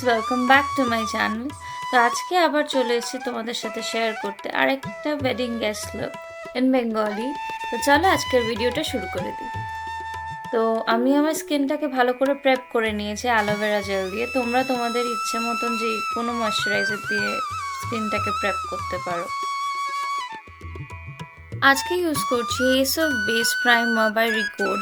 Welcome back to my channel. তো আজকে আবার চলে এসেছি তোমাদের সাথে শেয়ার করতে আরেকটা wedding guest look in Bengali. তো চলো আজকের ভিডিওটা শুরু করে দিই। তো আমি আমার স্কিনটাকে ভালো করে প্রেপ করে নিয়েছি অ্যালোভেরা জেল দিয়ে। তোমরা তোমাদের ইচ্ছে মতন যে কোনো ময়শ্চারাইজার দিয়ে স্কিনটাকে প্রেপ করতে পারো। আজকে ইউজ করছি ace of base primer by Recode.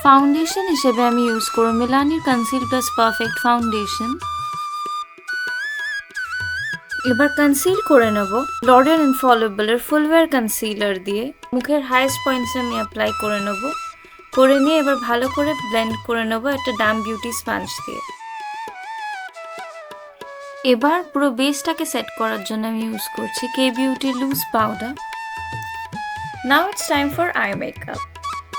Foundation হিসেবে আমি ইউজ করব মিলানির কনসিল প্লাস পারফেক্ট ফাউন্ডেশন। এবার কনসিল করে নেব লরিয়াল ইনফলিবলের ফুলওয়্যার কনসিলার দিয়ে। মুখের হাইস্ট পয়েন্টস আমি অ্যাপ্লাই করে নেব। করে নিয়ে এবার ভালো করে ব্লেন্ড করে নেব একটা ড্যাম্প বিউটি স্পঞ্জ দিয়ে। এবার পুরো বেসটাকে সেট করার জন্য আমি ইউজ করছি K beauty loose powder. Now it's time for eye makeup.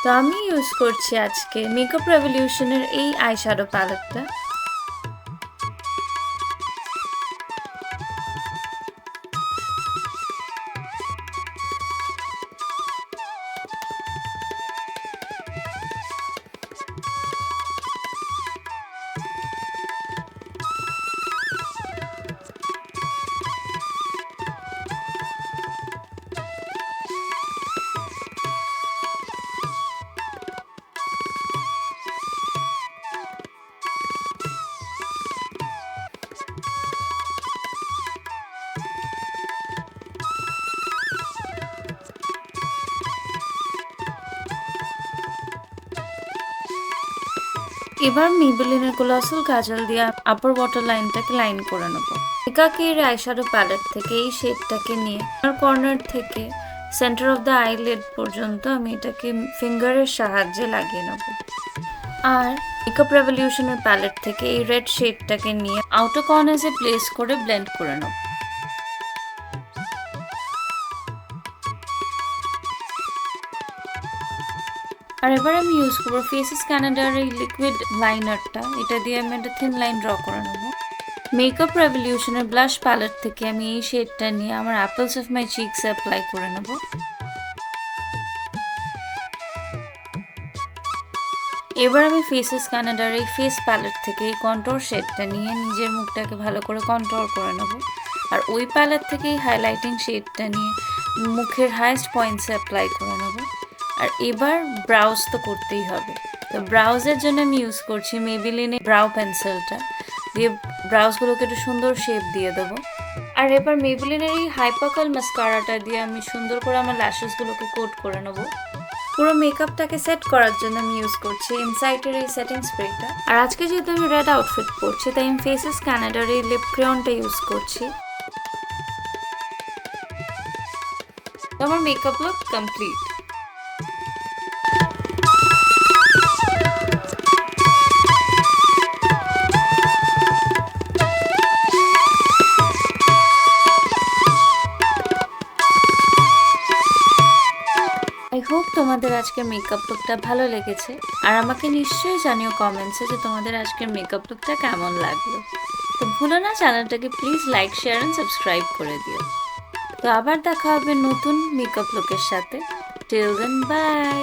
তো আমি ইউজ করছি আজকে মেকআপ রেভলিউশনের এই আই শ্যাডো প্যালেটটা। এবার মেবেলিনের কোলাসল কাজল দিয়ে আপার ওয়াটার লাইনটাকে লাইন করে নেব। একাকের আইশ্যাডো প্যালেট থেকে এই শেডটাকে নিয়ে কর্নার থেকে সেন্টার অফ দ্য আইলিড পর্যন্ত আমি এটাকে ফিঙ্গারের সাহায্যে লাগিয়ে নেব। আর মেকআপ রেভলিউশনের প্যালেট থেকে এই রেড শেডটাকে নিয়ে আউটার কর্নার্সে প্লেস করে ব্লেন্ড করে নেব। আর এবার আমি ইউজ করবো ফেসেস ক্যানাডার এই লিকুইড লাইনারটা। এটা দিয়ে আমি একটা থিন লাইন ড্র করে নেব। মেকআপ রেভলিউশনের ব্লাশ প্যালেট থেকে আমি এই শেডটা নিয়ে আমার apples of my Cheeks apply করে নেব। এবার আমি ফেসেস ক্যানাডার এই ফেস প্যালেট থেকে এই কন্ট্রোর শেডটা নিয়ে নিজের মুখটাকে ভালো করে কন্ট্রোল করে নেব। আর ওই প্যালেট থেকে এই হাইলাইটিং শেডটা নিয়ে মুখের হাইস্ট পয়েন্টসে অ্যাপ্লাই করে নেব। আর এবার ব্রাউজ তো করতেই হবে। তো ব্রাউজের জন্য আমি ইউজ করছি মেবেলিনের ব্রাউ পেন্সিলটা দিয়ে ব্রাউজগুলোকে একটু সুন্দর শেপ দিয়ে দেবো। আর এবার মেবেলিনের এই হাইপাকাল মাস্কারাটা দিয়ে আমি সুন্দর করে আমার ল্যাশেসগুলোকে কোট করে নেবো। পুরো মেকআপটাকে সেট করার জন্য আমি ইউজ করছি ইনসাইটের এই সেটিং স্প্রেটা। আর আজকে যেহেতু আমি রেড আউটফিট পরছি তাই আমি ফেসেস ক্যানাডার এই লিপ ক্রেয়নটা ইউজ করছি। তো আমার makeup look complete. I hope তোমাদের আজকের মেকআপ লুকটা ভালো লেগেছে। আর আমাকে নিশ্চয়ই জানিও কমেন্টসে যে তোমাদের আজকের মেকআপ লুকটা কেমন লাগলো। তো ভুলো না চ্যানেলটাকে please like share and subscribe করে দিও। তো আবার দেখা হবে নতুন মেকআপ লুকের সাথে। Till then by.